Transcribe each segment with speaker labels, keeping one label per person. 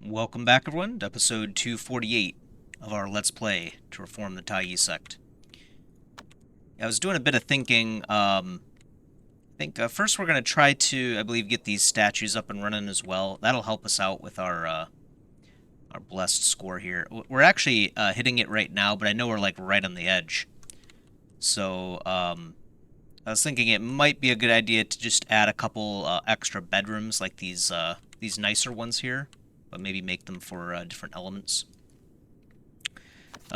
Speaker 1: Welcome back, everyone, to episode 248 of our Let's Play to reform the Taiyi sect. I was doing a bit of thinking. I think first we're going to try to, I believe, get these statues up and running as well. That'll help us out with our blessed score here. We're actually hitting it right now, but I know we're like right on the edge. So I was thinking it might be a good idea to just add a couple extra bedrooms, like these nicer ones here, but maybe make them for different elements.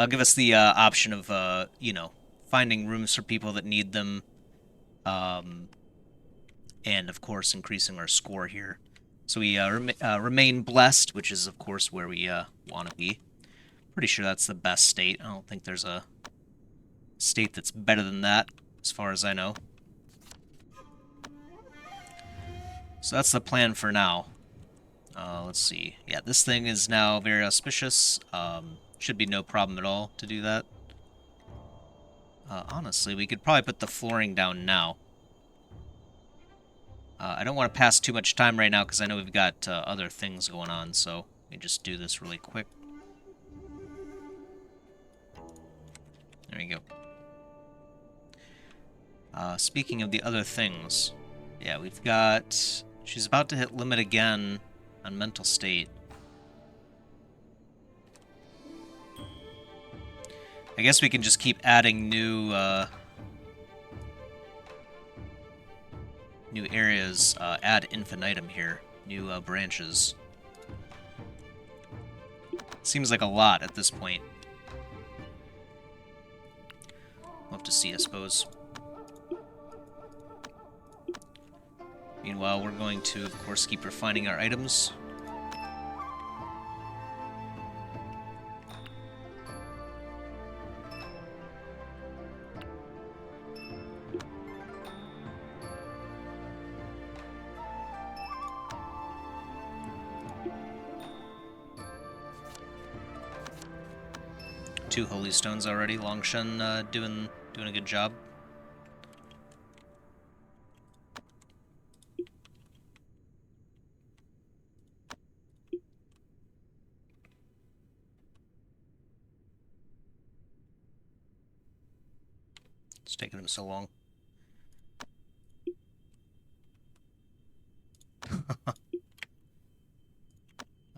Speaker 1: Give us the option of, finding rooms for people that need them, and of course increasing our score here. So we remain blessed, which is of course where we want to be. Pretty sure that's the best state. I don't think there's a state that's better than that, as far as I know. So that's the plan for now. Let's see. Yeah, this thing is now very auspicious. Should be no problem at all to do that. Honestly, we could probably put the flooring down now. I don't want to pass too much time right now because I know we've got other things going on, so let me just do this really quick. There you go. Speaking of the other things, yeah, we've got... She's about to hit limit again on mental state. I guess we can just keep adding new areas, ad infinitum here, new branches. Seems like a lot at this point. We'll have to see, I suppose. Meanwhile, we're going to, of course, keep refining our items. Two holy stones already. Longshen doing a good job. It's taking him so long.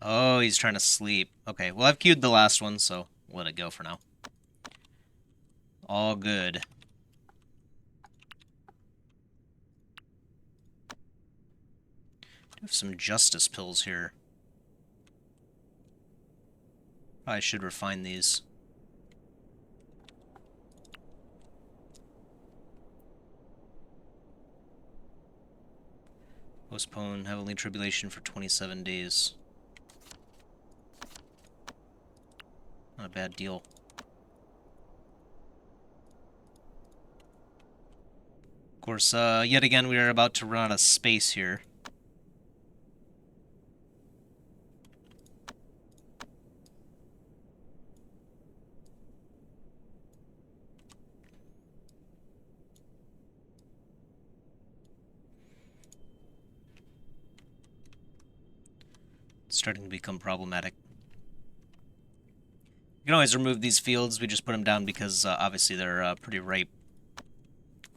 Speaker 1: Oh, he's trying to sleep. Okay, well, I've queued the last one, so we'll let it go for now. All good. I have some justice pills here. I should refine these. Postpone heavenly tribulation for 27 days. Not a bad deal. Of course, yet again, we are about to run out of space here. It's starting to become problematic. You can always remove these fields. We just put them down because, obviously, they're pretty ripe,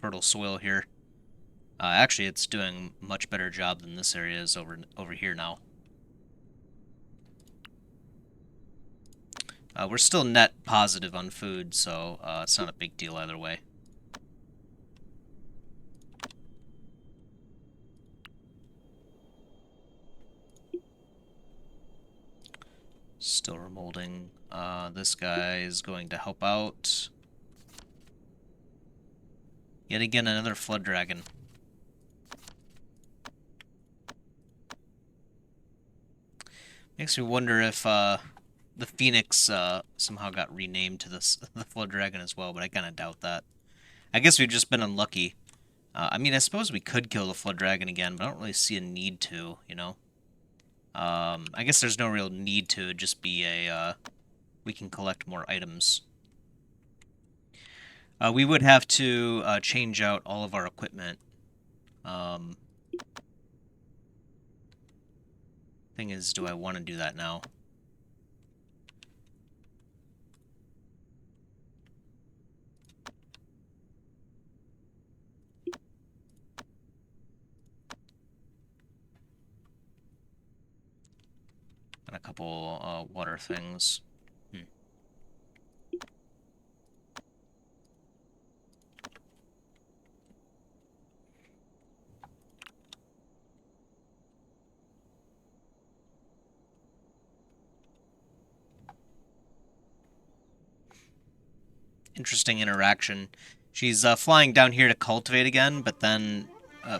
Speaker 1: fertile soil here. Actually, it's doing a much better job than this area is over here now. We're still net positive on food, so it's not a big deal either way. Still remolding. This guy is going to help out. Yet again, another flood dragon. Makes me wonder if the Phoenix somehow got renamed to the flood dragon as well, but I kind of doubt that. I guess we've just been unlucky. I mean, I suppose we could kill the flood dragon again, but I don't really see a need to, you know? I guess there's no real need to. It'd just be a, we can collect more items. We would have to change out all of our equipment. Thing is, do I want to do that now? And a couple water things. Interesting interaction. She's flying down here to cultivate again, but then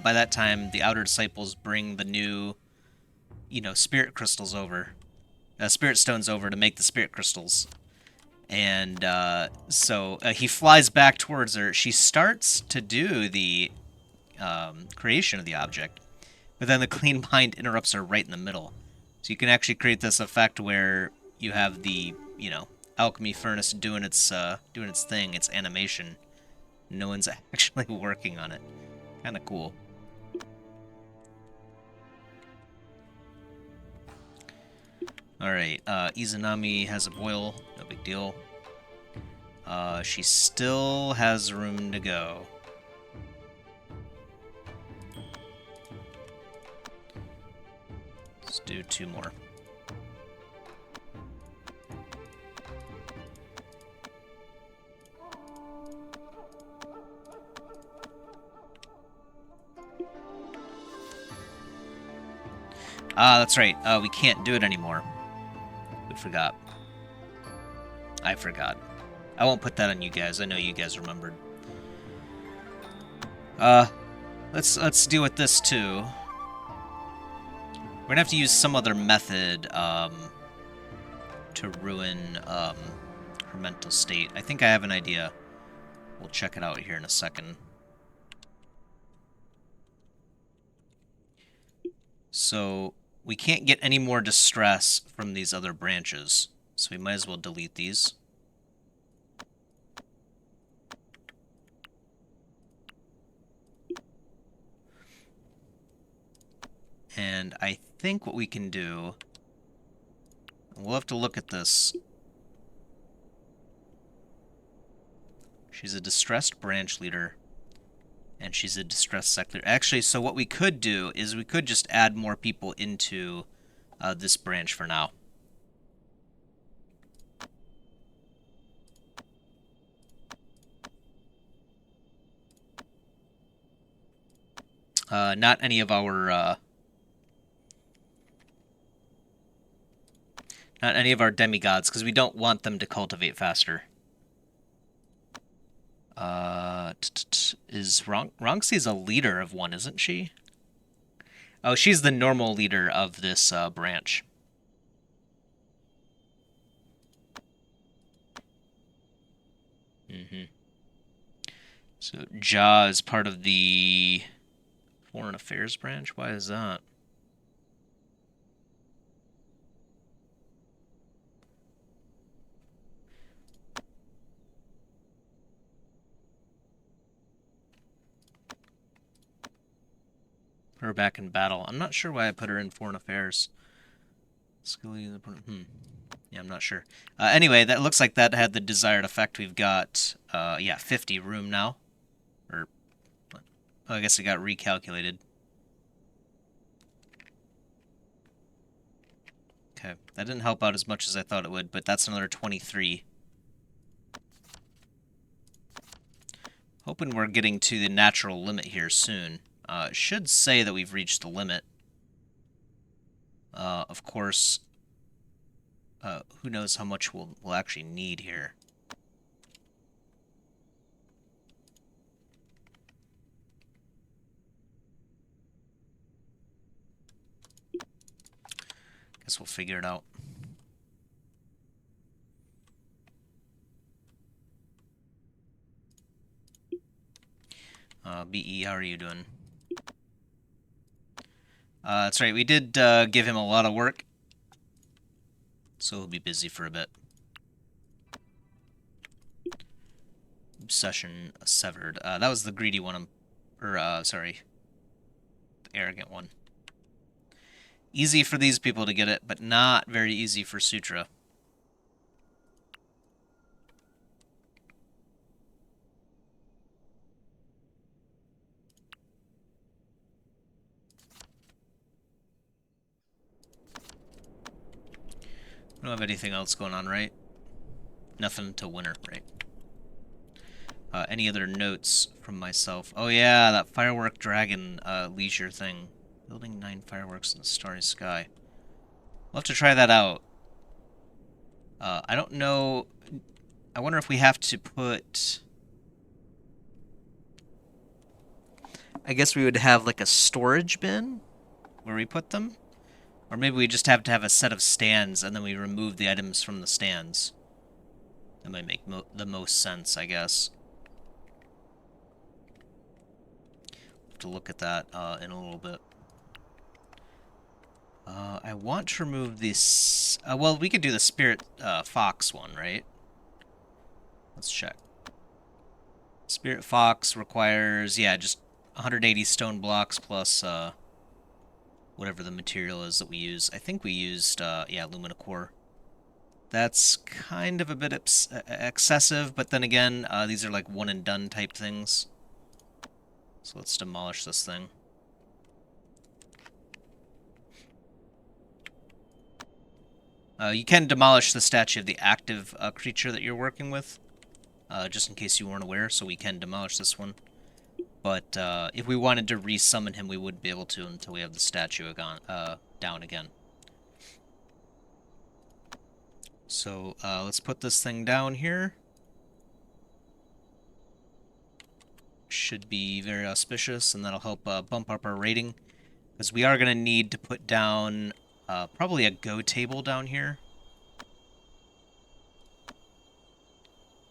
Speaker 1: by that time the outer disciples bring the new, spirit crystals over, spirit stones over to make the spirit crystals. And so he flies back towards her. She starts to do the creation of the object, but then the clean mind interrupts her right in the middle. So you can actually create this effect where you have the, alchemy furnace doing its thing, its animation. No one's actually working on it. Kind of cool. Alright, Izanami has a boil. No big deal. She still has room to go. Let's do 2 more. Ah, that's right. We can't do it anymore. We forgot. I forgot. I won't put that on you guys. I know you guys remembered. Let's deal with this too. We're gonna have to use some other method to ruin her mental state. I think I have an idea. We'll check it out here in a second. So we can't get any more distress from these other branches, so we might as well delete these. And I think what we can do, we'll have to look at this. She's a distressed branch leader, and she's a distressed sect leader. Actually, so what we could do is we could just add more people into this branch for now. Not any of our demigods, because we don't want them to cultivate faster. Is Ronxi's a leader of one, isn't she? Oh, she's the normal leader of this branch. So Ja is part of the Foreign Affairs branch? Why is that? Put her back in battle. I'm not sure why I put her in Foreign Affairs. Yeah, I'm not sure. Anyway, that looks like that had the desired effect. We've got, 50 room now. Or, I guess it got recalculated. Okay, that didn't help out as much as I thought it would, but that's another 23. Hoping we're getting to the natural limit here soon. It should say that we've reached the limit. Of course, who knows how much we'll actually need here. Guess we'll figure it out. BE, how are you doing? That's right, we did give him a lot of work, so he'll be busy for a bit. Obsession severed. That was the greedy one, sorry, the arrogant one. Easy for these people to get it, but not very easy for Sutra. We don't have anything else going on, right? Nothing until winter, right? Any other notes from myself? Oh yeah, that firework dragon leisure thing. Building 9 fireworks in the starry sky. We'll have to try that out. I don't know. I wonder if we have to put... I guess we would have like a storage bin where we put them. Or maybe we just have to have a set of stands and then we remove the items from the stands. That might make the most sense, I guess. Have to look at that in a little bit. I want to remove this... well, we could do the spirit fox one, right? Let's check. Spirit fox requires, yeah, just 180 stone blocks plus whatever the material is that we use. I think we used, yeah, lumina core. That's kind of a bit excessive, but then again, these are like one and done type things. So let's demolish this thing. You can demolish the statue of the active creature that you're working with, just in case you weren't aware, so we can demolish this one. But if we wanted to resummon him, we wouldn't be able to until we have the statue down again. So let's put this thing down here. Should be very auspicious, and that'll help bump up our rating. Because we are going to need to put down probably a go table down here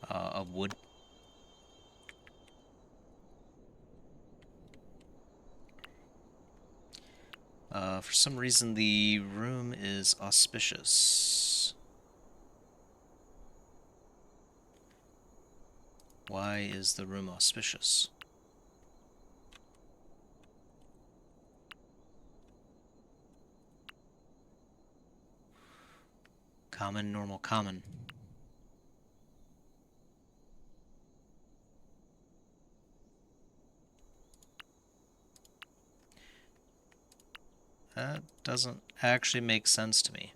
Speaker 1: of wood. For some reason, the room is auspicious. Why is the room auspicious? Common, normal, common. That doesn't actually make sense to me.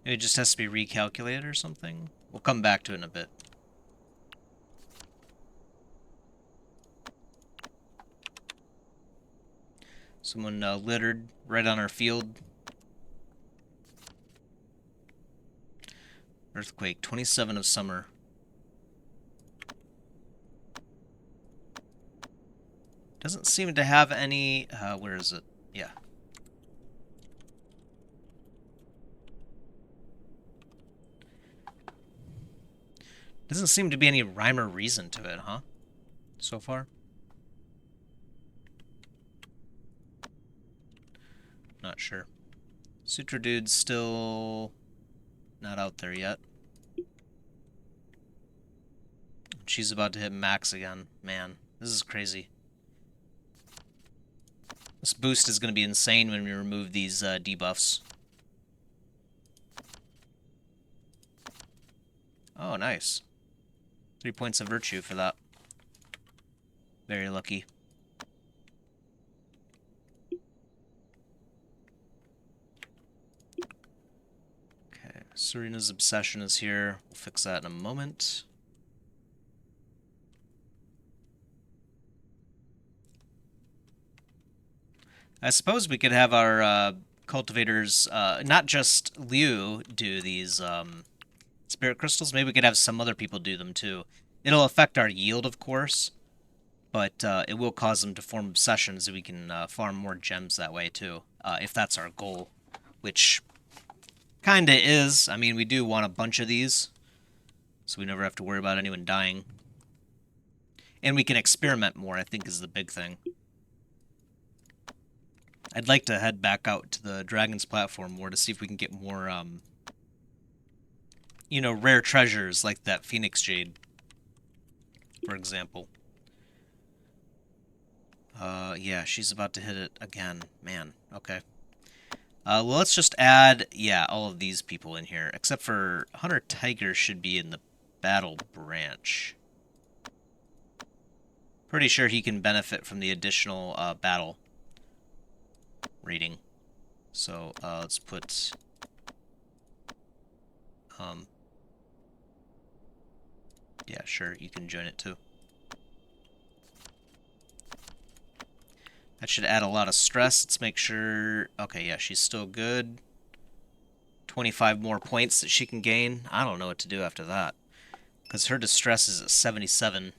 Speaker 1: Maybe it just has to be recalculated or something? We'll come back to it in a bit. Someone littered right on our field. Earthquake, 27 of summer. Doesn't seem to have any... where is it? Yeah. Doesn't seem to be any rhyme or reason to it, huh? So far? Not sure. Sutra Dude's still not out there yet. She's about to hit max again. Man, this is crazy. This boost is going to be insane when we remove these debuffs. Oh, nice. 3 points of virtue for that. Very lucky. Okay, Serena's obsession is here. We'll fix that in a moment. I suppose we could have our cultivators, not just Liu, do these spirit crystals. Maybe we could have some other people do them too. It'll affect our yield, of course, but it will cause them to form obsessions, so we can farm more gems that way too, if that's our goal, which kinda is. I mean, we do want a bunch of these, so we never have to worry about anyone dying. And we can experiment more, I think, is the big thing. I'd like to head back out to the Dragon's platform more to see if we can get more, you know, rare treasures like that Phoenix Jade, for example. Yeah, she's about to hit it again. Man, okay. Well, let's just add, yeah, all of these people in here, except for Hunter Tiger should be in the battle branch. Pretty sure he can benefit from the additional battle rating. So let's put yeah, sure, you can join it too. That should add a lot of stress. Let's make sure. Okay, yeah, she's still good. 25 more points that she can gain. I don't know what to do after that, because her distress is at 77.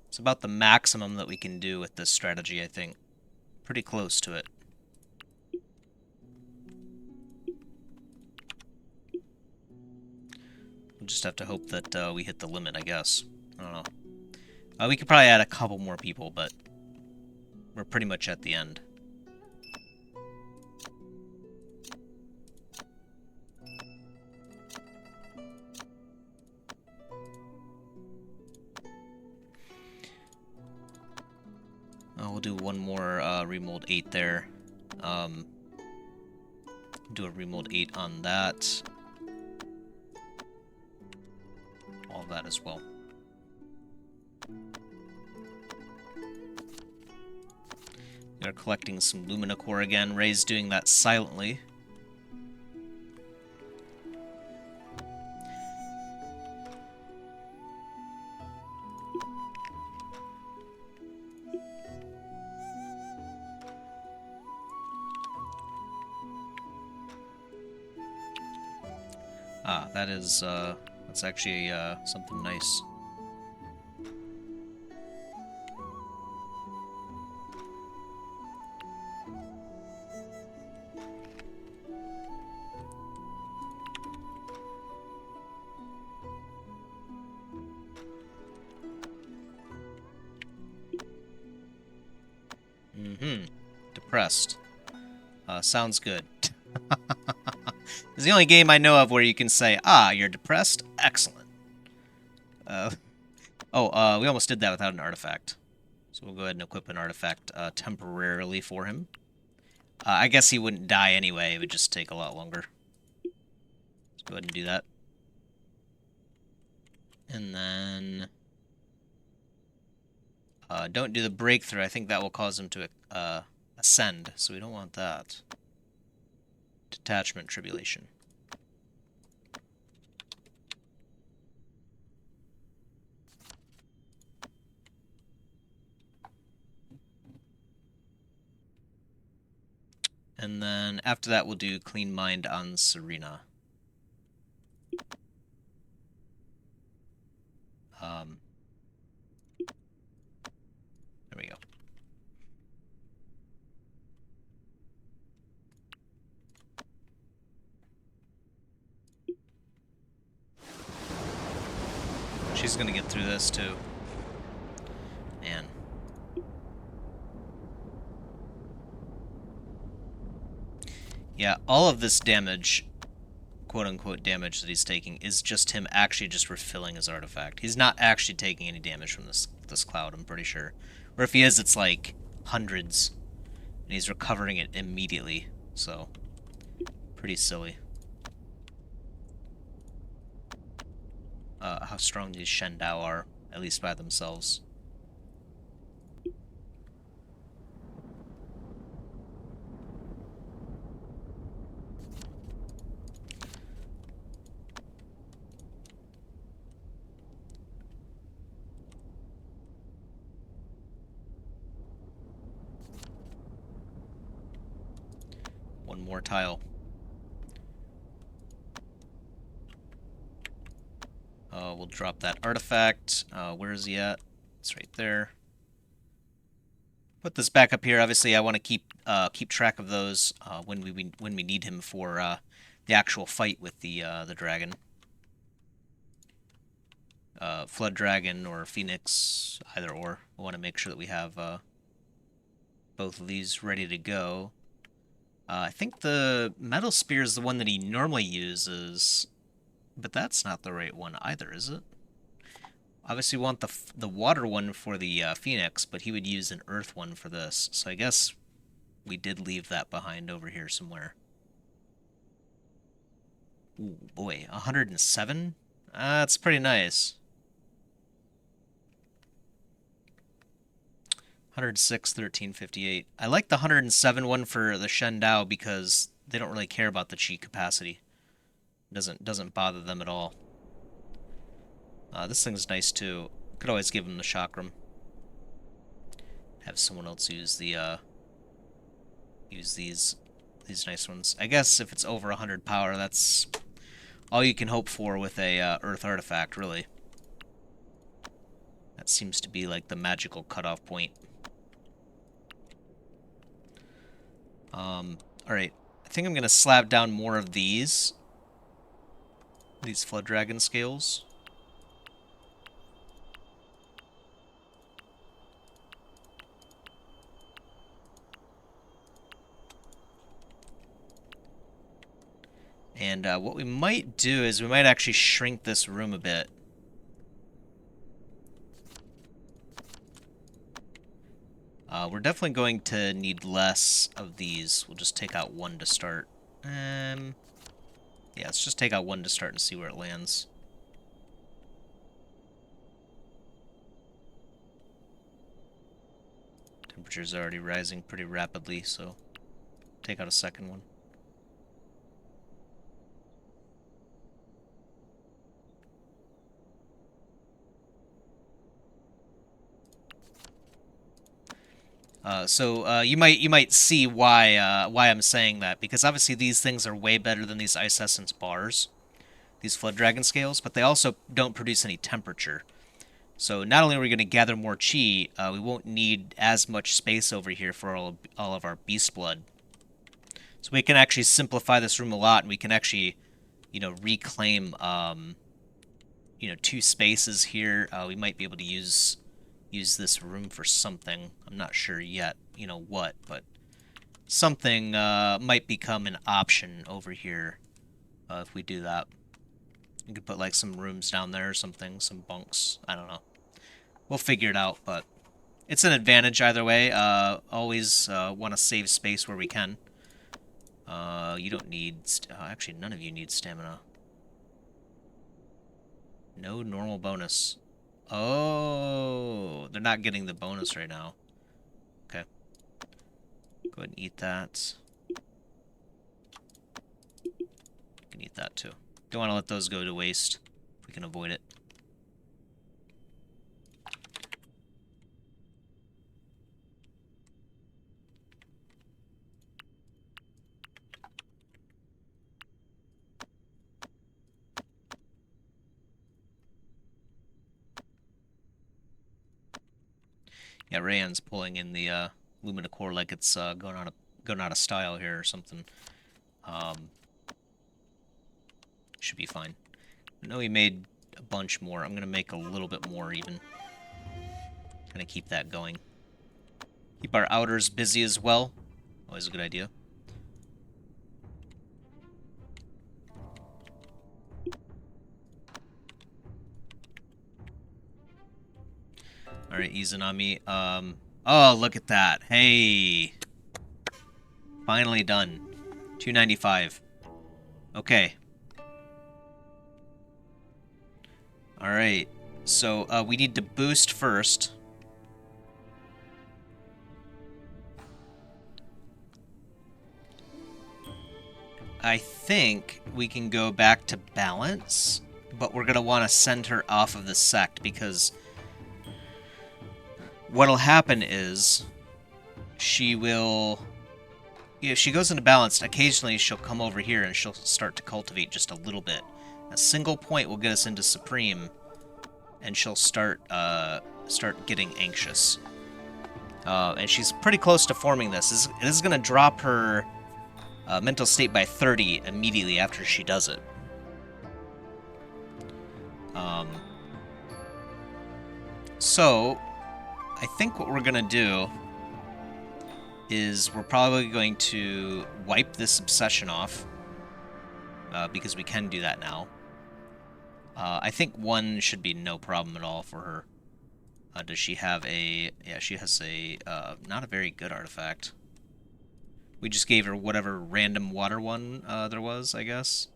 Speaker 1: It's about the maximum that we can do with this strategy, I think. Pretty close to it. We'll just have to hope that we hit the limit, I guess. I don't know. We could probably add a couple more people, but we're pretty much at the end. We'll do one more remold 8 there. Do a remold 8 on that. All that as well. They're collecting some Lumina Core again. Ray's doing that silently. Ah, that is, that's actually, something nice. Depressed. Sounds good. It's the only game I know of where you can say, ah, you're depressed? Excellent. We almost did that without an artifact. So we'll go ahead and equip an artifact temporarily for him. I guess he wouldn't die anyway, it would just take a lot longer. Let's go ahead and do that. And then... don't do the breakthrough, I think that will cause him to ascend, so we don't want that. Detachment tribulation. And then after that, we'll do Clean Mind on Serena. There we go. She's gonna get through this too. Man. Yeah, all of this damage, quote-unquote damage that he's taking, is just him actually just refilling his artifact. He's not actually taking any damage from this cloud, I'm pretty sure. Or if he is, it's like hundreds. And he's recovering it immediately, so pretty silly. How strong these Shendao are, at least by themselves. One more tile. We'll drop that artifact. Where is he at? It's right there. Put this back up here. Obviously, I want to keep track of those when we need him for the actual fight with the dragon, Flood Dragon or Phoenix, either or. We want to make sure that we have both of these ready to go. I think the metal spear is the one that he normally uses, but that's not the right one either, is it? Obviously we want the water one for the Phoenix, but he would use an earth one for this. So I guess we did leave that behind over here somewhere. Ooh, boy, 107? That's pretty nice. 106, 1358. I like the 107 one for the Shendao because they don't really care about the chi capacity. Doesn't bother them at all. This thing's nice too. Could always give him the chakram. Have someone else use the use these nice ones. I guess if it's over 100 power, that's all you can hope for with a earth artifact, really. That seems to be like the magical cutoff point. Alright. I think I'm going to slap down more of these Flood Dragon scales. And what we might do is we might actually shrink this room a bit. We're definitely going to need less of these. We'll just take out one to start. Yeah, let's just take out one to start and see where it lands. Temperature's already rising pretty rapidly, so take out a second one. You might see why I'm saying that, because obviously these things are way better than these ice essence bars, these Flood Dragon scales, but they also don't produce any temperature. So not only are we going to gather more chi, we won't need as much space over here for all of our beast blood. So we can actually simplify this room a lot, and we can actually, reclaim, 2 spaces here. We might be able to use this room for something. I'm not sure yet, what, but something might become an option over here if we do that. You could put like some rooms down there or something, some bunks. I don't know. We'll figure it out, but it's an advantage either way. Always want to save space where we can. You don't need... actually, none of you need stamina. No normal bonus. Oh, they're not getting the bonus right now. Okay. Go ahead and eat that. You can eat that too. Don't want to let those go to waste if we can avoid it. Yeah, Rayan's pulling in the Lumina Core like it's going out of style here or something. Should be fine. I know he made a bunch more. I'm gonna make a little bit more even. Gonna keep that going. Keep our outers busy as well. Always a good idea. Alright, Izanami. Oh, look at that. Hey. Finally done. 295. Okay. Alright. So, we need to boost first. I think we can go back to balance, but we're going to want to send her off of the sect because what'll happen is she will... If she goes into balance, occasionally she'll come over here and she'll start to cultivate just a little bit. A single point will get us into Supreme, and she'll start getting anxious. And she's pretty close to forming this. This is going to drop her mental state by 30 immediately after she does it. So, I think what we're going to do is we're probably going to wipe this obsession off, because we can do that now. I think 1 should be no problem at all for her. Does she have a... Yeah, she has a... not a very good artifact. We just gave her whatever random water one there was, I guess.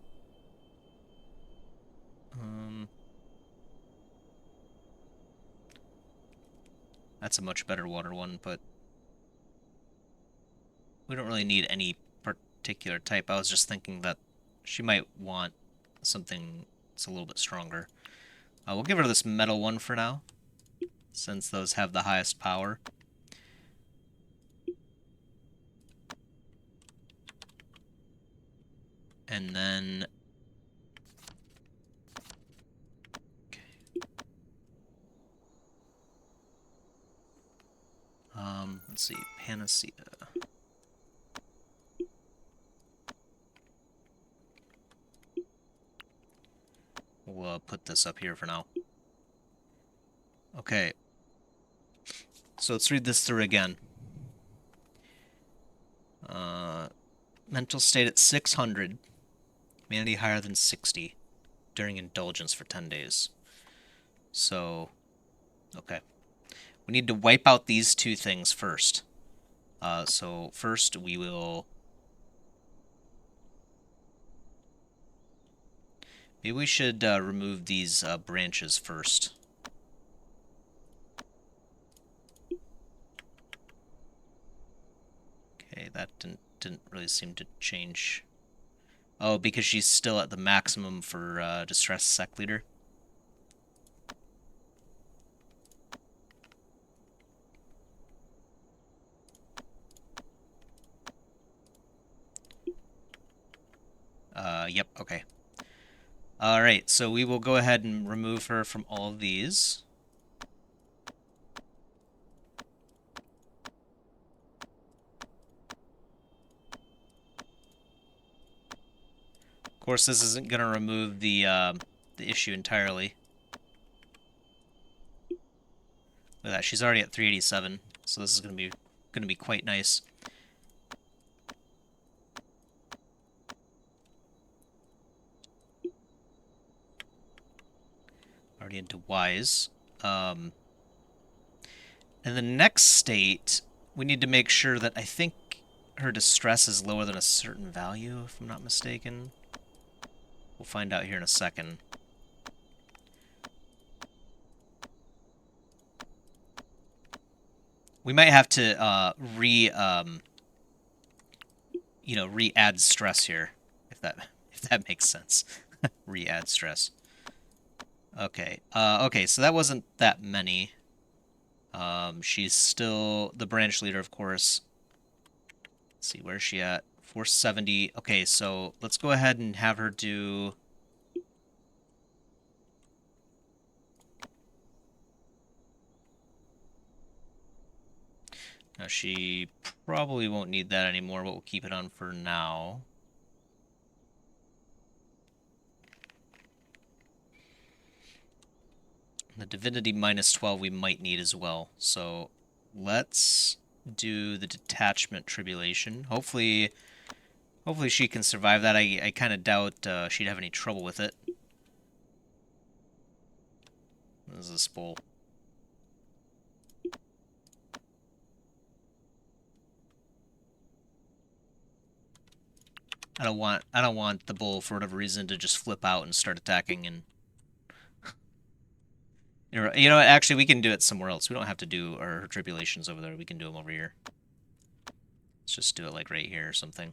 Speaker 1: That's a much better water one, but we don't really need any particular type. I was just thinking that she might want something that's a little bit stronger. We'll give her this metal one for now, since those have the highest power. And then... Okay. Let's see, Panacea. We'll put this up here for now. Okay. So let's read this through again. Mental state at 600. Humanity higher than 60. During indulgence for 10 days. So, okay. We need to wipe out these 2 things first. So first we will... Maybe we should remove these branches first. Okay, that didn't really seem to change. Oh, because she's still at the maximum for distressed sect leader. Yep, okay. Alright, so we will go ahead and remove her from all of these. Of course, this isn't going to remove the issue entirely. Look at that, she's already at 387, so this is going to be quite nice. Already into wise. And the next state, we need to make sure that I think her distress is lower than a certain value, if I'm not mistaken. We'll find out here in a second. We might have to re-add stress here, if that makes sense. Re-add stress. Okay. Okay, so that wasn't that many. She's still the branch leader, of course. Let's see, where's she at? 470. Okay, so let's go ahead and have her do... Now, she probably won't need that anymore, but we'll keep it on for now. The divinity minus 12 we might need as well. So let's do the detachment tribulation. Hopefully she can survive that. I kind of doubt she'd have any trouble with it. This is a spool. I don't want the bull for whatever reason to just flip out and start attacking and you know what, actually we can do it somewhere else. We don't have to do our tribulations over there. We can do them over here. Let's just do it like right here or something.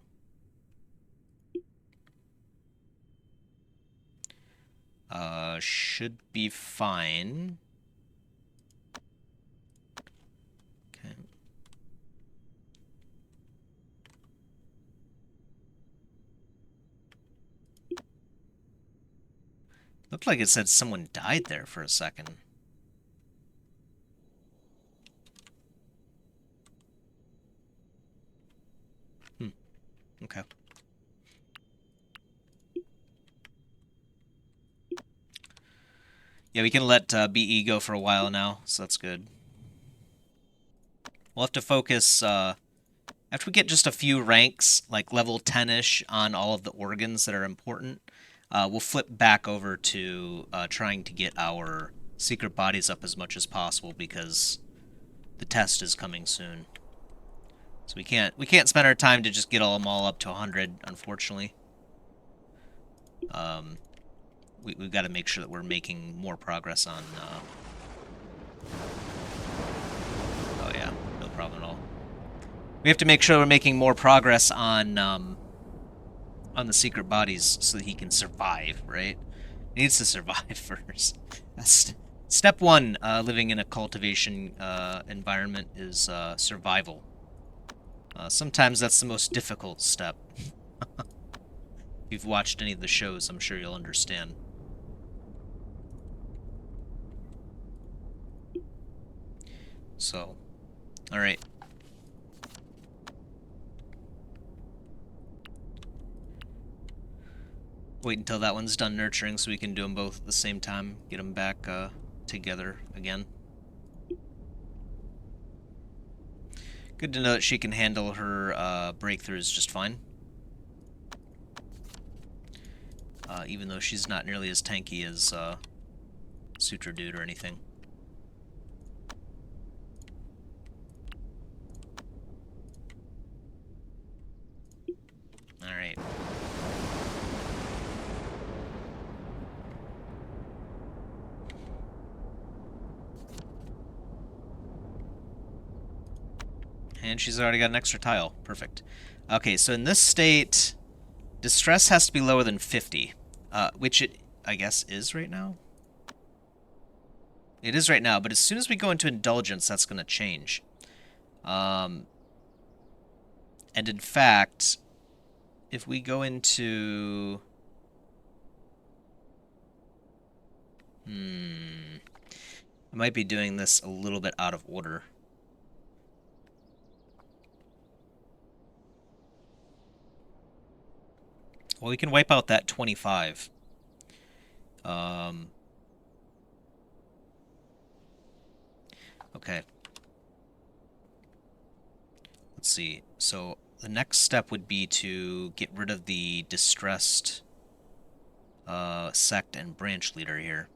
Speaker 1: Should be fine. Okay. Looked like it said someone died there for a second. Okay. Yeah, we can let BE go for a while now, so that's good. We'll have to focus After we get just a few ranks, like level 10-ish on all of the organs that are important, we'll flip back over to trying to get our secret bodies up as much as possible because the test is coming soon. So we can't spend our time to just get them all up to 100, unfortunately. We've got to make sure that we're making more progress on... Oh yeah, no problem at all. We have to make sure we're making more progress on the secret bodies so that he can survive, right? He needs to survive first. That's step one, living in a cultivation environment is survival. Sometimes that's the most difficult step. If you've watched any of the shows, I'm sure you'll understand. So, alright. Wait until that one's done nurturing so we can do them both at the same time. Get them back together again. Good to know that she can handle her breakthroughs just fine. Even though she's not nearly as tanky as Sutra Dude or anything. Alright. And she's already got an extra tile. Perfect. Okay, so in this state, distress has to be lower than 50. Which it, I guess, is right now? It is right now, but as soon as we go into indulgence, that's going to change. And in fact, if we go into... I might be doing this a little bit out of order. Well, we can wipe out that 25. Okay. Let's see. So the next step would be to get rid of the distressed sect and branch leader here.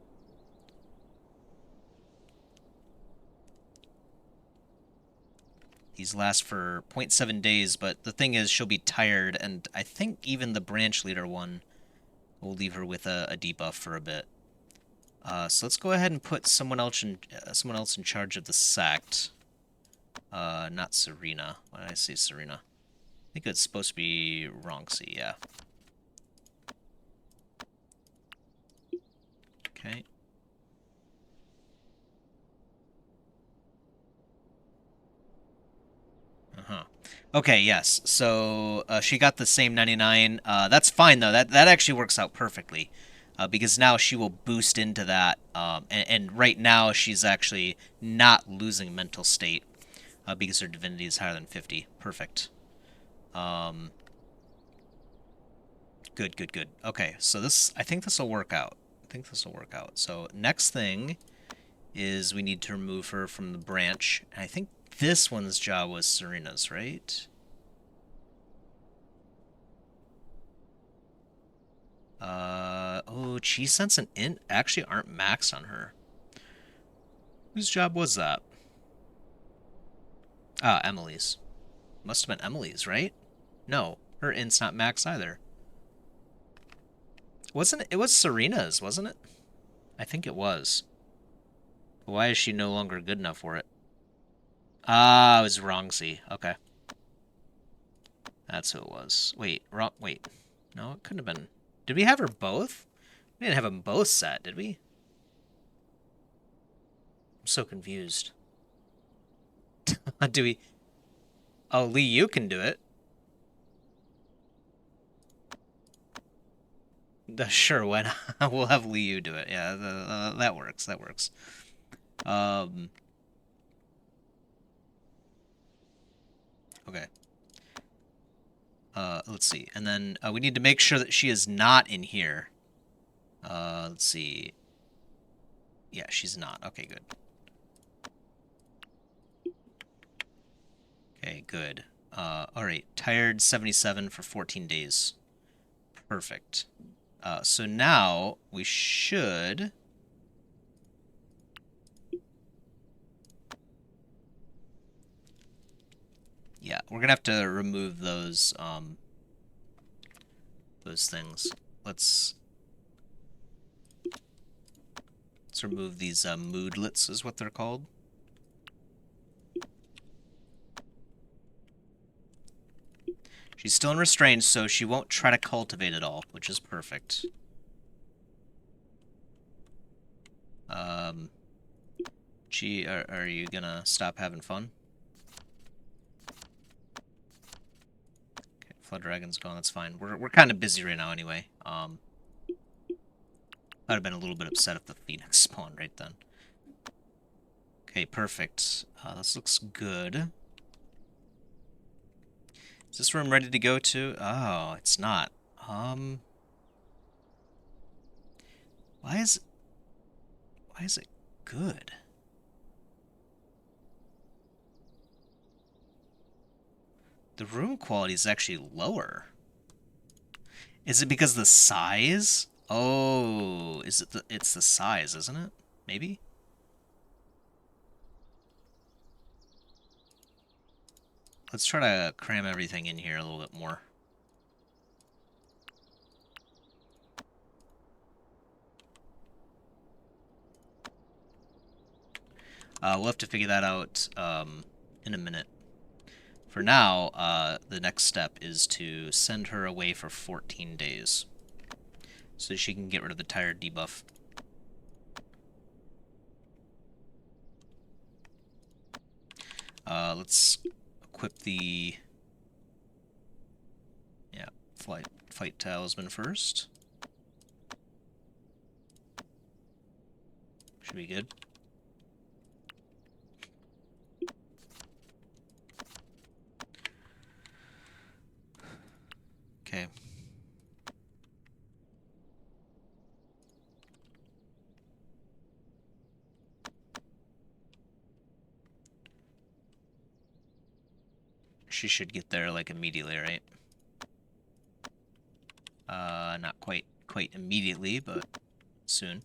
Speaker 1: These last for 0.7 days, but the thing is she'll be tired, and I think even the branch leader one will leave her with a debuff for a bit. So let's go ahead and put someone else in charge of the sect. Not Serena. Why did I say Serena? I think it's supposed to be Ronxy, yeah. Okay. Okay, yes. So she got the same 99. That's fine though. That actually works out perfectly, because now she will boost into that. And right now she's actually not losing mental state, because her divinity is higher than 50. Perfect. Good, good, good. Okay, so I think this will work out. So next thing is we need to remove her from the branch. And I think this one's job was Serena's, right? Oh, Chi Sense and Int actually aren't maxed on her. Whose job was that? Ah, Emily's. Must have been Emily's, right? No, her Int's not maxed either. Wasn't it? It was Serena's, wasn't it? I think it was. Why is she no longer good enough for it? Ah, it was Wrongsy. Okay. That's who it was. Wait, wait. No, it couldn't have been. Did we have her both? We didn't have them both set, did we? I'm so confused. Do we... Oh, Lee, you can do it. Sure, why not? We'll have Lee Yu do it. Yeah, that works. That works. Okay. Let's see. And then we need to make sure that she is not in here. Let's see. Yeah, she's not. Okay, good. Okay, good. Alright, tired 77 for 14 days. Perfect. So now we should... Yeah, we're gonna have to remove those things. Let's remove these moodlets, is what they're called. She's still in restraint, so she won't try to cultivate at all, which is perfect. Are you gonna stop having fun? Okay, Flood Dragon's gone, that's fine. We're kind of busy right now anyway. I'd have been a little bit upset if the Phoenix spawned right then. Okay, perfect. This looks good. Is this room ready to go to? Oh, it's not. Why is it good? The room quality is actually lower. Is it because of the size? Oh, it's the size, isn't it? Maybe? Let's try to cram everything in here a little bit more. We'll have to figure that out in a minute. For now, the next step is to send her away for 14 days. So she can get rid of the tired debuff. Let's equip the... Yeah, fight talisman first. Should be good. Okay. She should get there, like, immediately, right? Not quite immediately, but soon.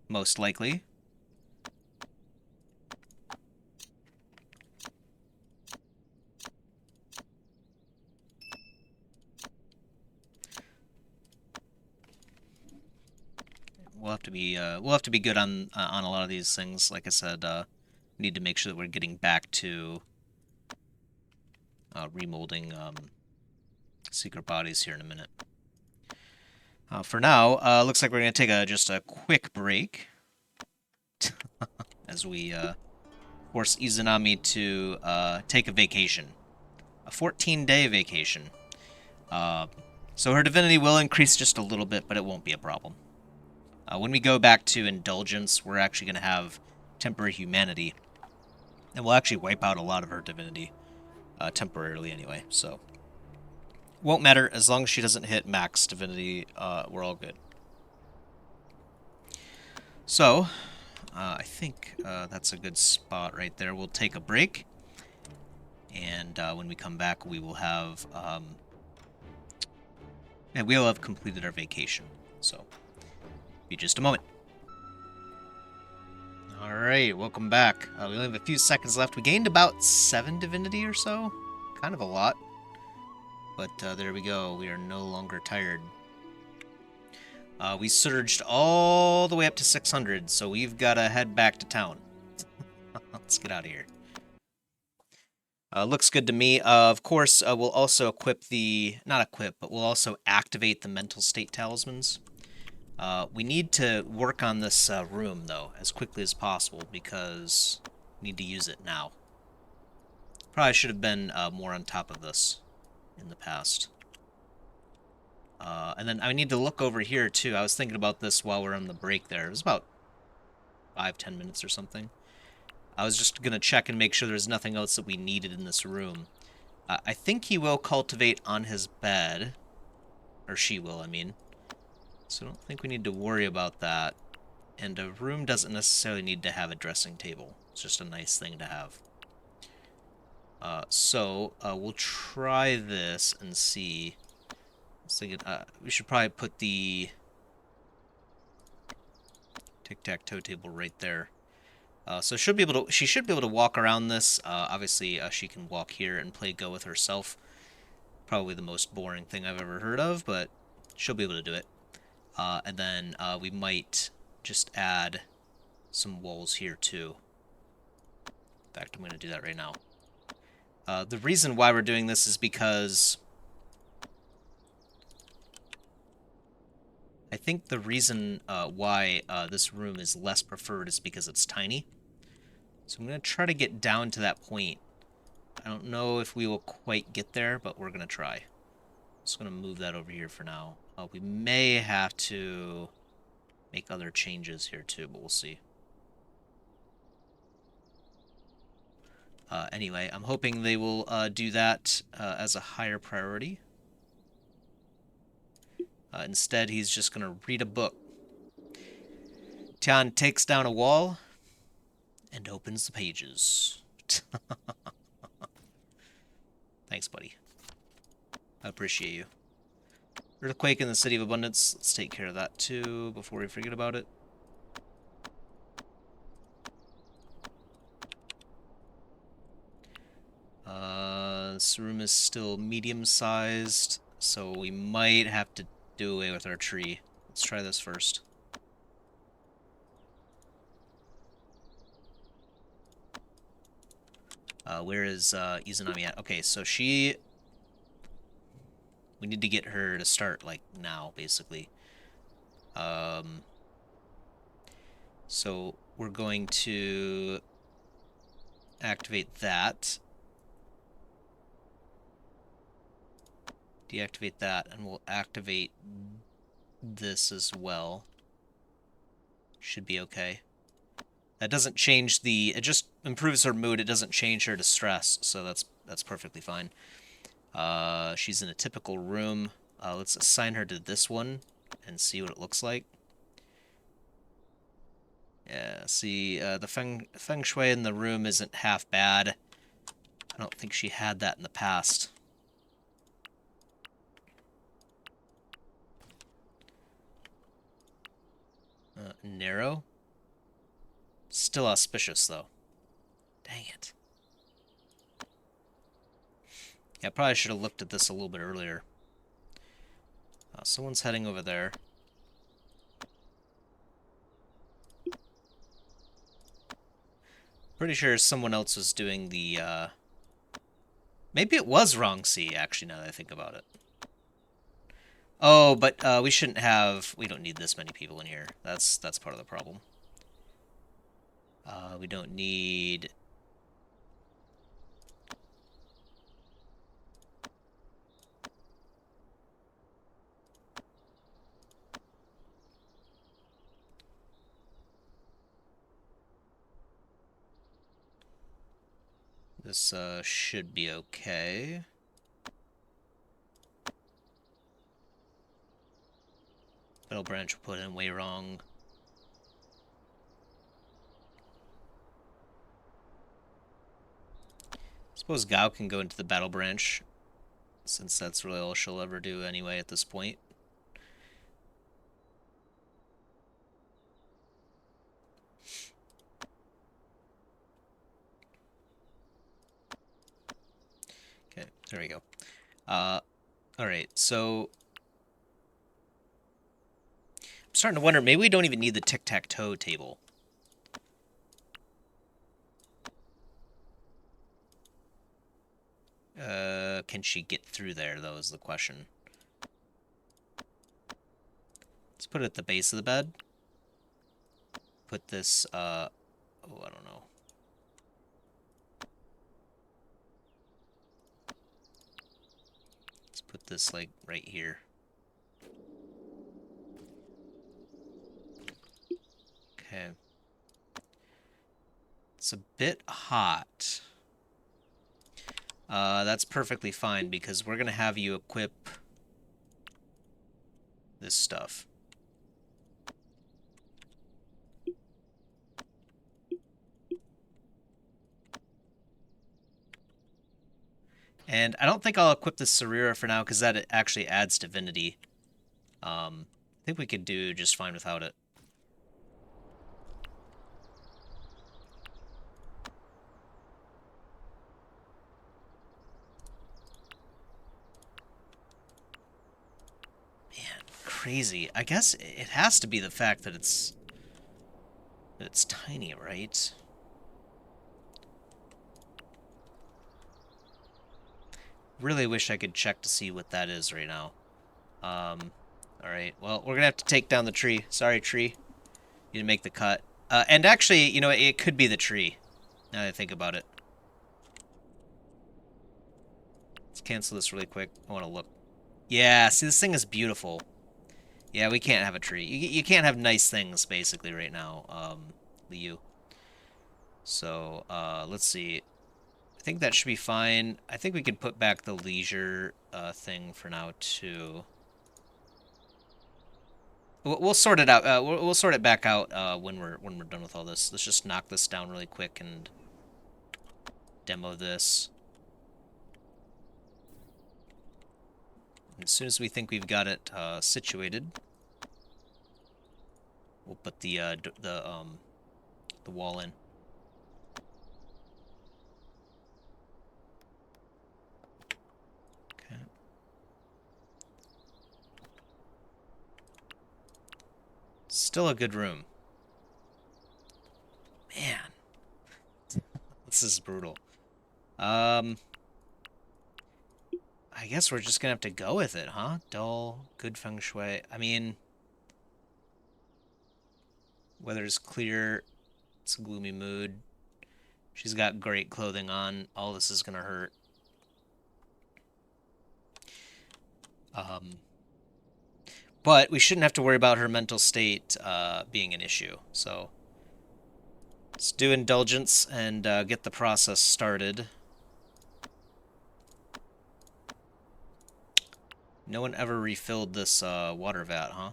Speaker 1: Most likely. We'll have to be good on a lot of these things. Like I said, need to make sure that we're getting back to remolding secret bodies here in a minute. For now, looks like we're gonna take just a quick break as we force Izanami to take a vacation, a 14-day vacation. So her divinity will increase just a little bit, but it won't be a problem. When we go back to Indulgence, we're actually going to have temporary humanity. And we'll actually wipe out a lot of her divinity, temporarily anyway, so... Won't matter, as long as she doesn't hit max divinity, we're all good. So, I think that's a good spot right there. We'll take a break, and when we come back, we will have... and we'll have completed our vacation, so... Be just a moment. Alright, welcome back. We only have a few seconds left. We gained about 7 divinity or so. Kind of a lot. But there we go. We are no longer tired. We surged all the way up to 600, so we've got to head back to town. Let's get out of here. Looks good to me. Of course, we'll also equip the... Not equip, but we'll also activate the mental state talismans. We need to work on this room, though, as quickly as possible, because we need to use it now. Probably should have been more on top of this in the past. And then I need to look over here, too. I was thinking about this while we're on the break there. It was about 5-10 minutes or something. I was just going to check and make sure there's nothing else that we needed in this room. I think he will cultivate on his bed. Or she will, I mean. So I don't think we need to worry about that. And a room doesn't necessarily need to have a dressing table. It's just a nice thing to have. We'll try this and see. We should probably put the tic-tac-toe table right there. So she should be able to walk around this. Obviously, she can walk here and play Go with herself. Probably the most boring thing I've ever heard of, but she'll be able to do it. And then we might just add some walls here too. In fact, I'm going to do that right now. The reason why we're doing this is because I think the reason why this room is less preferred is because it's tiny. So I'm going to try to get down to that point. I don't know if we will quite get there, but we're going to try. Just going to move that over here for now. We may have to make other changes here too, but we'll see. Anyway, I'm hoping they will do that as a higher priority. Instead, he's just going to read a book. Tian takes down a wall and opens the pages. Thanks, buddy. I appreciate you. Earthquake in the City of Abundance. Let's take care of that too before we forget about it. This room is still medium-sized, so we might have to do away with our tree. Let's try this first. Where is Izanami at? Okay, so we need to get her to start, like, now, basically. So we're going to activate that. Deactivate that, and we'll activate this as well. Should be okay. That doesn't change it just improves her mood. It doesn't change her distress, so that's perfectly fine. She's in a typical room. Let's assign her to this one and see what it looks like. Yeah, see, the feng shui in the room isn't half bad. I don't think she had that in the past. Narrow? Still auspicious, though. Dang it. Yeah, I probably should have looked at this a little bit earlier. Someone's heading over there. Pretty sure someone else was doing the, Maybe it was wrong C, actually, now that I think about it. Oh, but we shouldn't have... We don't need this many people in here. That's part of the problem. We don't need... This should be okay. Battle branch put in way wrong. Suppose Gao can go into the battle branch, since that's really all she'll ever do anyway at this point. Okay, there we go. Alright, so... I'm starting to wonder, maybe we don't even need the tic-tac-toe table. Can she get through there, though, is the question. Let's put it at the base of the bed. Put this, oh, I don't know. Let's put this, like, right here. Okay. It's a bit hot. That's perfectly fine, because we're going to have you equip this stuff. And I don't think I'll equip the Sarira for now, because that actually adds divinity. I think we could do just fine without it. Man, crazy. I guess it has to be the fact that it's tiny, right? Really wish I could check to see what that is right now. Alright, well, we're gonna have to take down the tree. Sorry, tree. You didn't make the cut. And actually, you know, it could be the tree, now that I think about it. Let's cancel this really quick. I want to look. Yeah, see, this thing is beautiful. Yeah, we can't have a tree. You can't have nice things, basically, right now, Liu. So, let's see. I think that should be fine. I think we could put back the leisure thing for now, too. We'll sort it out. We'll sort it back out when we're done with all this. Let's just knock this down really quick and demo this. As soon as we think we've got it situated, we'll put the wall in. Okay. Still a good room. Man, this is brutal. I guess we're just gonna have to go with it, huh? Dull, good feng shui. I mean, weather's clear. It's a gloomy mood. She's got great clothing on. All this is gonna hurt. But we shouldn't have to worry about her mental state being an issue. So let's do indulgence and get the process started. No one ever refilled this water vat, huh?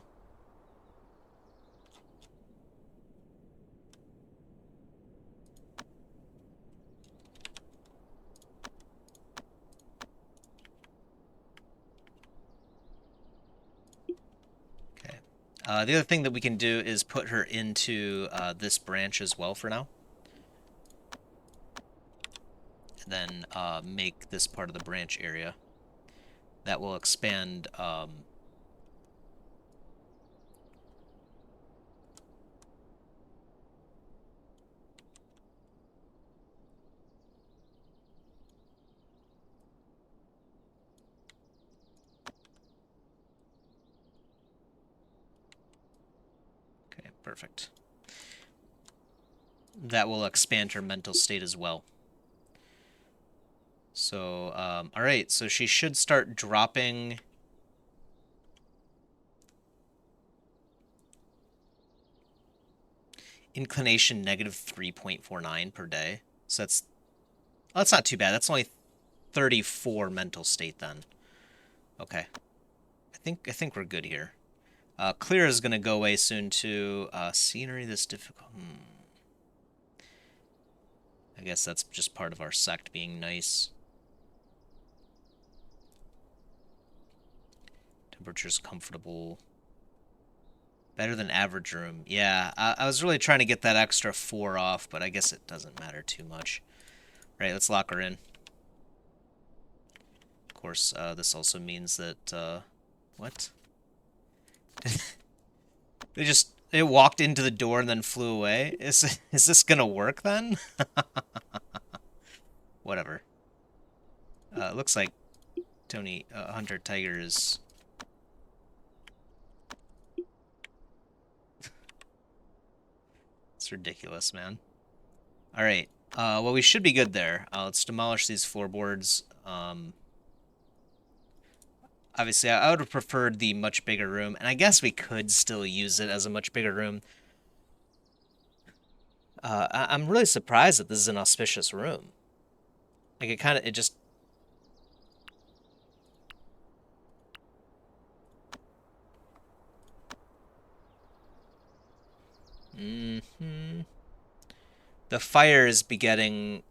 Speaker 1: Okay. The other thing that we can do is put her into this branch as well for now. And then make this part of the branch area. That will expand okay, perfect. That will expand her mental state as well. So, all right, so she should start dropping. Inclination negative 3.49 per day. So that's not too bad. That's only 34 mental state then. Okay. I think we're good here. Clear is gonna go away soon too. Scenery this difficult. I guess that's just part of our sect being nice. Temperature's comfortable. Better than average room. Yeah, I was really trying to get that extra 4 off, but I guess it doesn't matter too much. Right, let's lock her in. Of course, this also means that, what? It walked into the door and then flew away? Is this gonna work then? Whatever. Looks like Tony, Hunter Tiger is... It's ridiculous, man. Alright, well, we should be good there. Let's demolish these floorboards. Obviously, I would have preferred the much bigger room, and I guess we could still use it as a much bigger room. I'm really surprised that this is an auspicious room. Like, it just... Mm-hmm. The fire is begetting...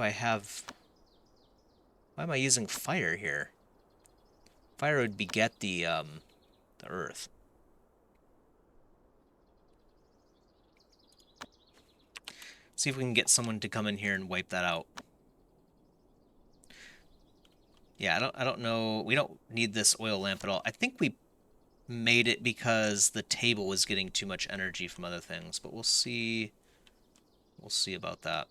Speaker 1: I have... Why am I using fire here? Fire would beget the earth. See if we can get someone to come in here and wipe that out. Yeah, I don't know. We don't need this oil lamp at all. I think we made it because the table was getting too much energy from other things, but we'll see. We'll see about that.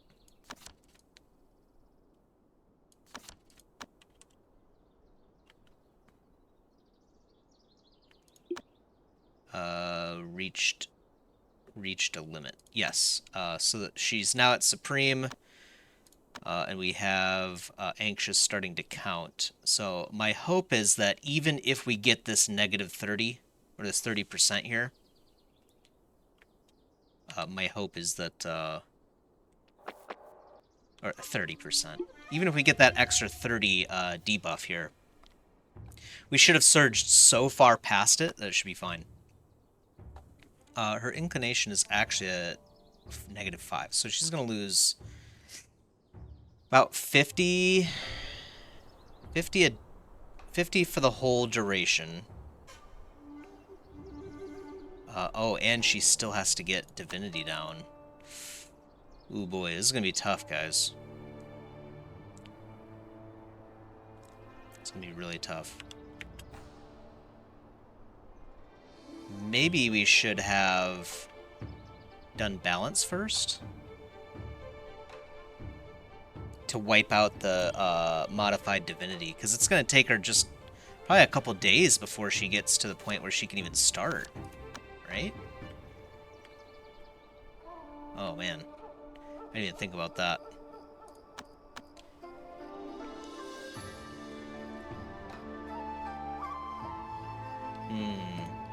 Speaker 1: Reached a limit. Yes. So that she's now at supreme, and we have anxious starting to count. So my hope is that even if we get this negative 30 or this 30% here, my hope is that or 30%. Even if we get that extra 30 debuff here, we should have surged so far past it that it should be fine. Her inclination is actually at -5, so she's going to lose about 50 for the whole duration. Oh, and she still has to get divinity down. Ooh boy, this is going to be tough, guys. It's going to be really tough. Maybe we should have done balance first to wipe out the modified divinity, because it's going to take her just probably a couple days before she gets to the point where she can even start, right? Oh man, I didn't even think about that.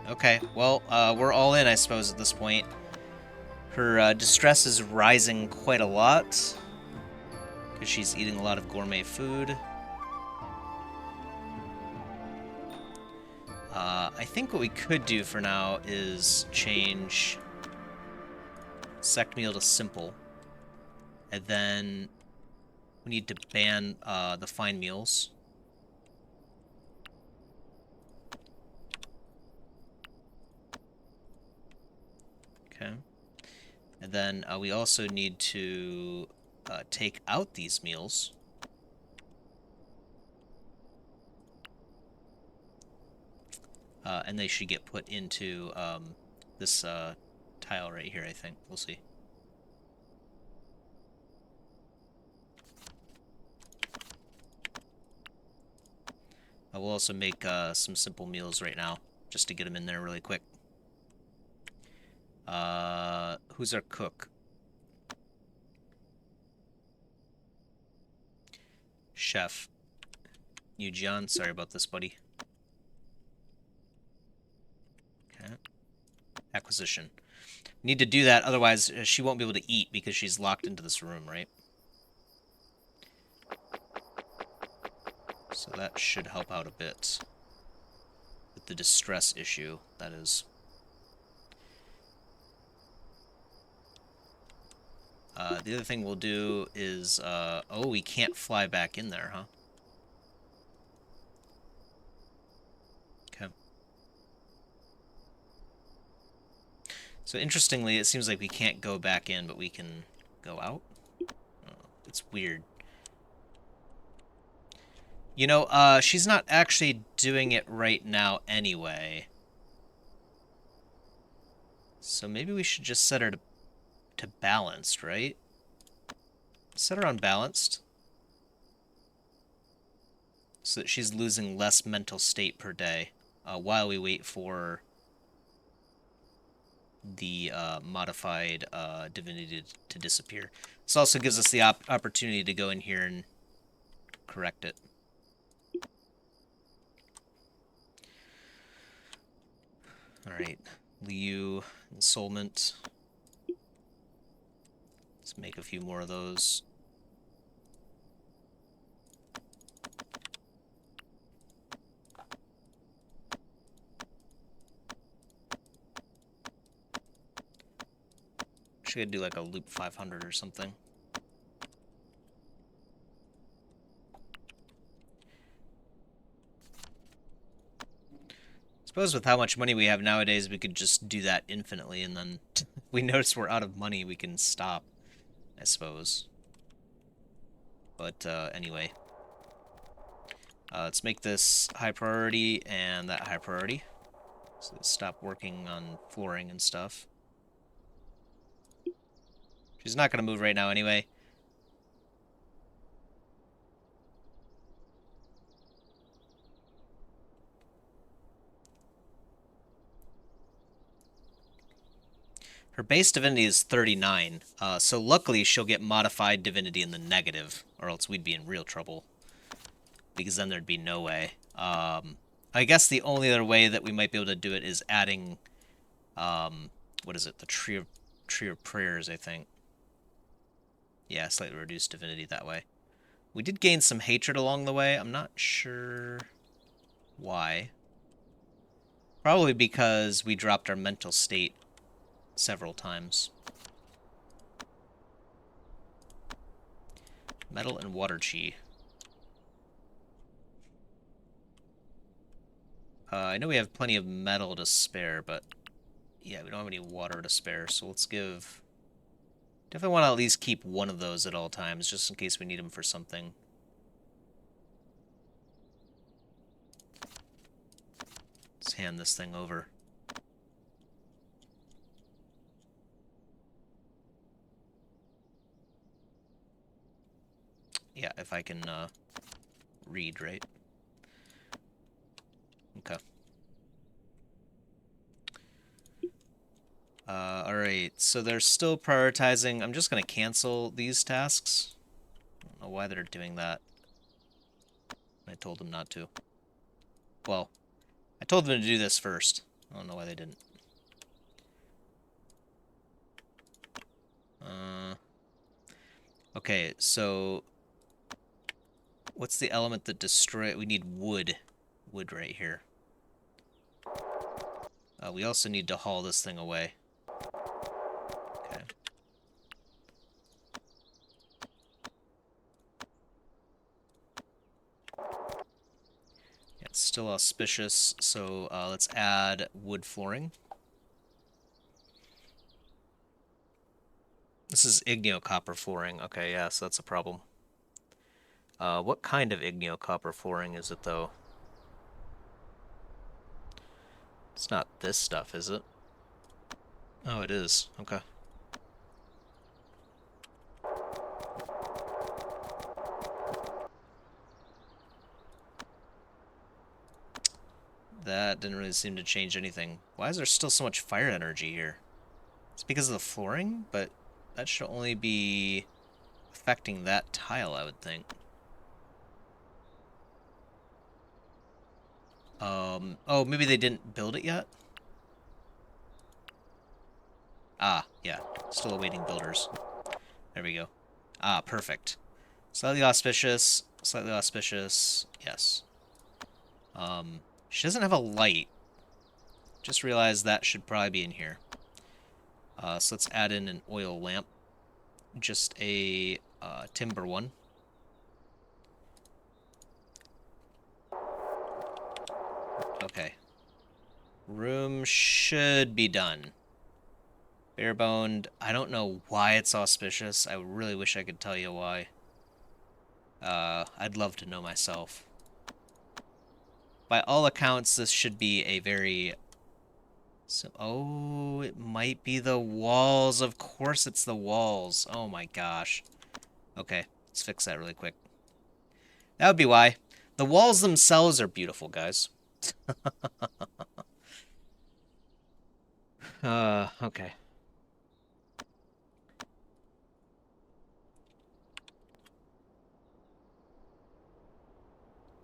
Speaker 1: Okay, well, we're all in, I suppose, at this point. Her distress is rising quite a lot, because she's eating a lot of gourmet food. I think what we could do for now is change Sect meal to simple, and then we need to ban the fine meals. Okay. And then we also need to take out these meals. And they should get put into this tile right here, I think. We'll see. We'll also make some simple meals right now, just to get them in there really quick. Who's our cook? Chef. You, John. Sorry about this, buddy. Okay. Acquisition. Need to do that, otherwise she won't be able to eat because she's locked into this room, right? So that should help out a bit with the distress issue, that is. The other thing we'll do is, oh, we can't fly back in there, huh? Okay. So interestingly, it seems like we can't go back in, but we can go out. Oh, it's weird. You know, she's not actually doing it right now anyway. So maybe we should just set her to balanced, right? Set her on balanced. So that she's losing less mental state per day while we wait for the modified divinity to disappear. This also gives us the opportunity to go in here and correct it. Alright, Liu, Ensoulment. Let's make a few more of those. Should do like a loop 500 or something. Suppose with how much money we have nowadays, we could just do that infinitely, and then if we notice we're out of money, we can stop, I suppose. But anyway, let's make this high priority and that high priority. So let's stop working on flooring and stuff. She's not going to move right now anyway. Her base divinity is 39, so luckily she'll get modified divinity in the negative, or else we'd be in real trouble. Because then there'd be no way. I guess the only other way that we might be able to do it is adding, what is it, the tree of prayers, I think. Yeah, slightly reduced divinity that way. We did gain some hatred along the way. I'm not sure why. Probably because we dropped our mental state several times. Metal and water chi. I know we have plenty of metal to spare, but yeah, we don't have any water to spare, so let's give... Definitely want to at least keep one of those at all times, just in case we need them for something. Let's hand this thing over. Yeah, if I can read, right? Okay. Alright, so they're still prioritizing. I'm just going to cancel these tasks. I don't know why they're doing that. I told them not to. Well, I told them to do this first. I don't know why they didn't. Okay, so... What's the element that destroy... We need wood. Wood right here. We also need to haul this thing away. Okay. Yeah, it's still auspicious, so let's add wood flooring. This is igneo-copper flooring. Okay, yeah, so that's a problem. What kind of igneo-copper flooring is it, though? It's not this stuff, is it? Oh, it is. Okay. That didn't really seem to change anything. Why is there still so much fire energy here? It's because of the flooring, but that should only be affecting that tile, I would think. Oh, maybe they didn't build it yet? Ah, yeah. Still awaiting builders. There we go. Ah, perfect. Slightly auspicious. Slightly auspicious. Yes. She doesn't have a light. Just realized that should probably be in here. So let's add in an oil lamp. Just a timber one. Okay. Room should be done. Bare-boned. I don't know why it's auspicious. I really wish I could tell you why. I'd love to know myself. By all accounts, this should be a very... So, oh, it might be the walls. Of course it's the walls. Oh my gosh. Okay, let's fix that really quick. That would be why. The walls themselves are beautiful, guys. Okay.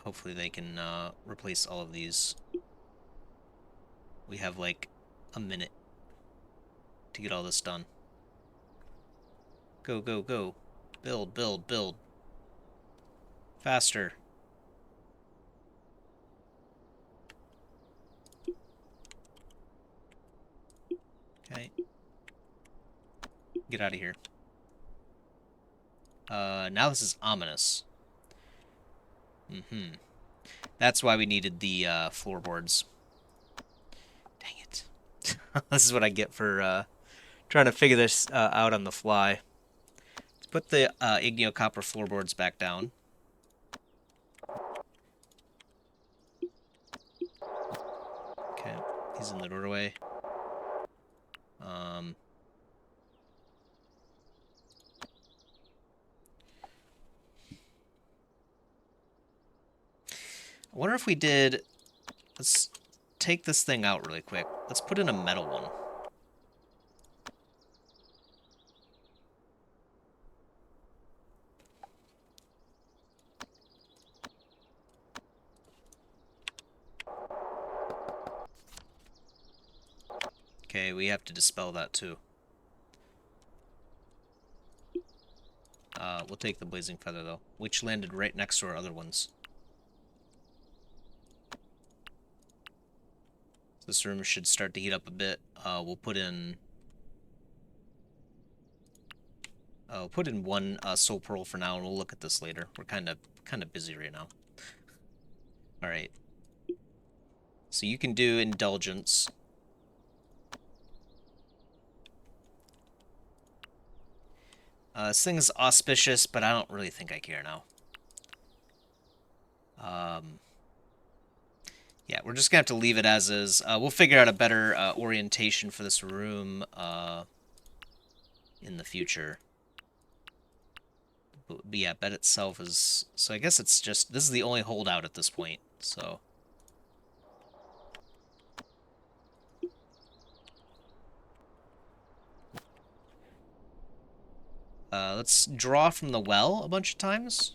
Speaker 1: Hopefully they can replace all of these. We have like a minute to get all this done. Go, go, go. Build, build, build. Faster. Okay. Get out of here. Now this is ominous. That's why we needed the floorboards. This is what I get for trying to figure this out on the fly. Let's put the igneo copper floorboards back down. Okay, he's in the doorway. I wonder if we did... Let's take this thing out really quick. Let's put in a metal one. Okay, we have to dispel that too. We'll take the blazing feather though, which landed right next to our other ones. This room should start to heat up a bit. We'll put in one soul pearl for now, and we'll look at this later. We're kind of busy right now. All right. So you can do indulgence. This thing is auspicious, but I don't really think I care now. Yeah, we're just gonna have to leave it as is. We'll figure out a better orientation for this room in the future. But yeah, bed itself is... So I guess it's just... This is the only holdout at this point, so... let's draw from the well a bunch of times.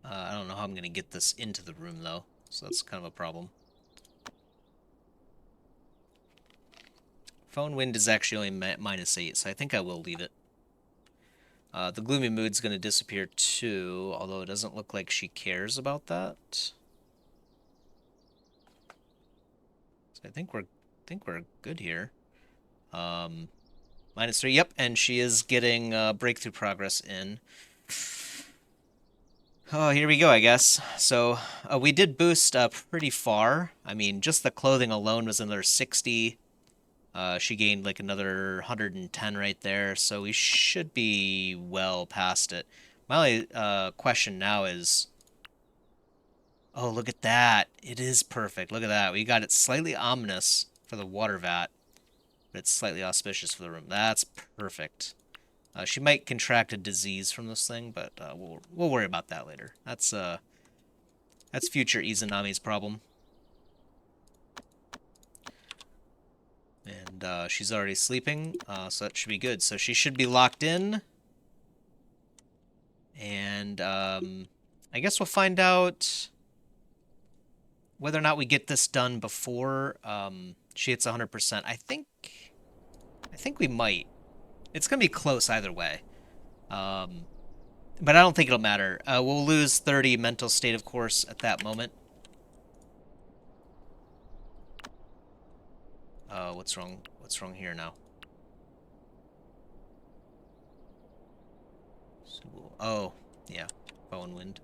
Speaker 1: I don't know how I'm going to get this into the room, though, so that's kind of a problem. Phone wind is actually only -8, so I think I will leave it. The gloomy mood's going to disappear too, although it doesn't look like she cares about that. So I think we're good here. -3, yep, and she is getting breakthrough progress in. Oh, here we go, I guess. So we did boost pretty far. I mean, just the clothing alone was another 60. She gained like another 110 right there, so we should be well past it. My only question now is... Oh, look at that. It is perfect. Look at that. We got it slightly ominous for the water vat, but it's slightly auspicious for the room. That's perfect. She might contract a disease from this thing, but we'll worry about that later. That's future Izanami's problem. And she's already sleeping, so that should be good. So she should be locked in. And I guess we'll find out whether or not we get this done before she hits 100%. I think we might. It's going to be close either way. But I don't think it'll matter. We'll lose 30 mental state, of course, at that moment. What's wrong? What's wrong here now? Oh, yeah. Bone wind.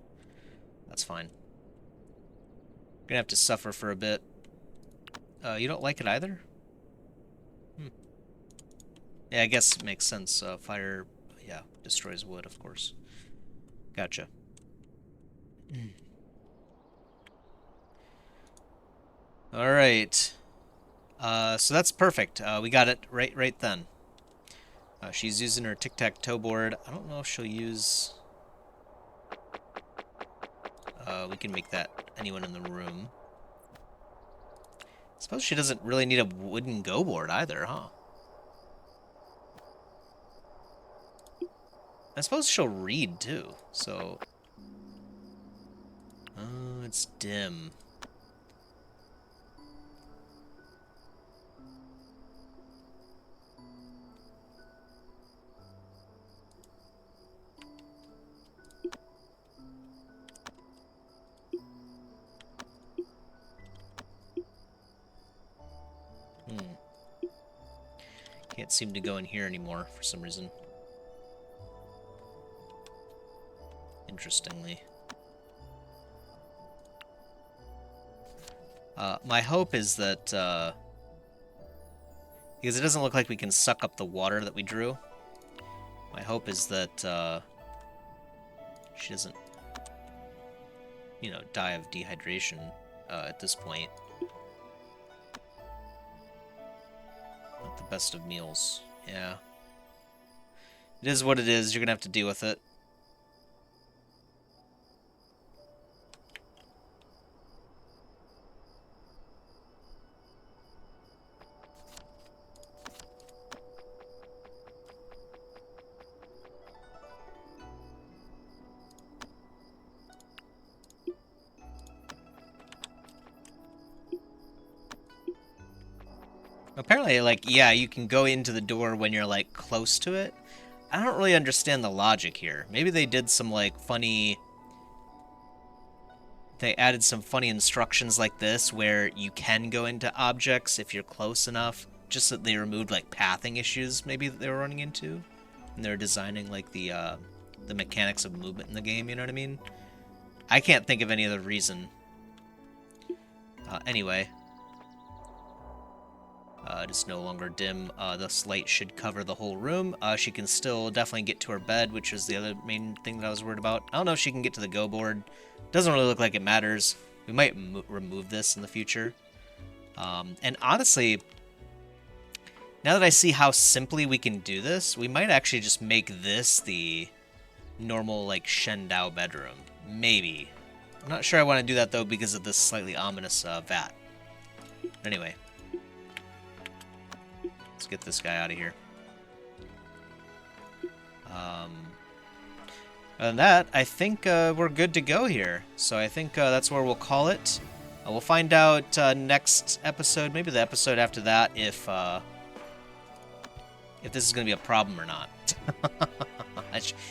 Speaker 1: That's fine. Gonna have to suffer for a bit. You don't like it either? Yeah, I guess it makes sense. Fire, yeah, destroys wood, of course. Gotcha. All right. So that's perfect. We got it right then. She's using her tic-tac-toe board. I don't know if she'll use... we can make that anyone in the room. I suppose she doesn't really need a wooden go board either, huh? I suppose she'll read too, so... Oh, it's dim. can't seem to go in here anymore for some reason. Interestingly. My hope is that, because it doesn't look like we can suck up the water that we drew, my hope is that she doesn't, you know, die of dehydration at this point. Not the best of meals. Yeah. It is what it is. You're gonna have to deal with it. Apparently, like, yeah, you can go into the door when you're, like, close to it. I don't really understand the logic here. Maybe they did some, like, funny... They added some funny instructions like this where you can go into objects if you're close enough. Just that they removed, like, pathing issues maybe that they were running into. And they're designing, like, the mechanics of movement in the game, you know what I mean? I can't think of any other reason. Anyway... It's no longer dim. This light should cover the whole room. She can still definitely get to her bed, which is the other main thing that I was worried about. I don't know if she can get to the go board. Doesn't really look like it matters. We might remove this in the future. And honestly, now that I see how simply we can do this, we might actually just make this the normal, like, Shendao bedroom. Maybe. I'm not sure I want to do that, though, because of this slightly ominous vat. Anyway. Let's get this guy out of here. Other than that, I think we're good to go here. So I think that's where we'll call it. We'll find out next episode, maybe the episode after that, if this is going to be a problem or not.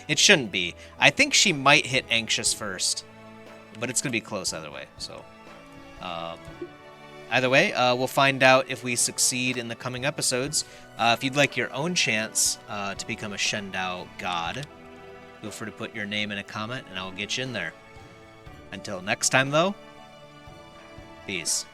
Speaker 1: It shouldn't be. I think she might hit anxious first, but it's going to be close either way. So, either way, we'll find out if we succeed in the coming episodes. If you'd like your own chance to become a Shendao god, feel free to put your name in a comment, and I'll get you in there. Until next time, though, peace.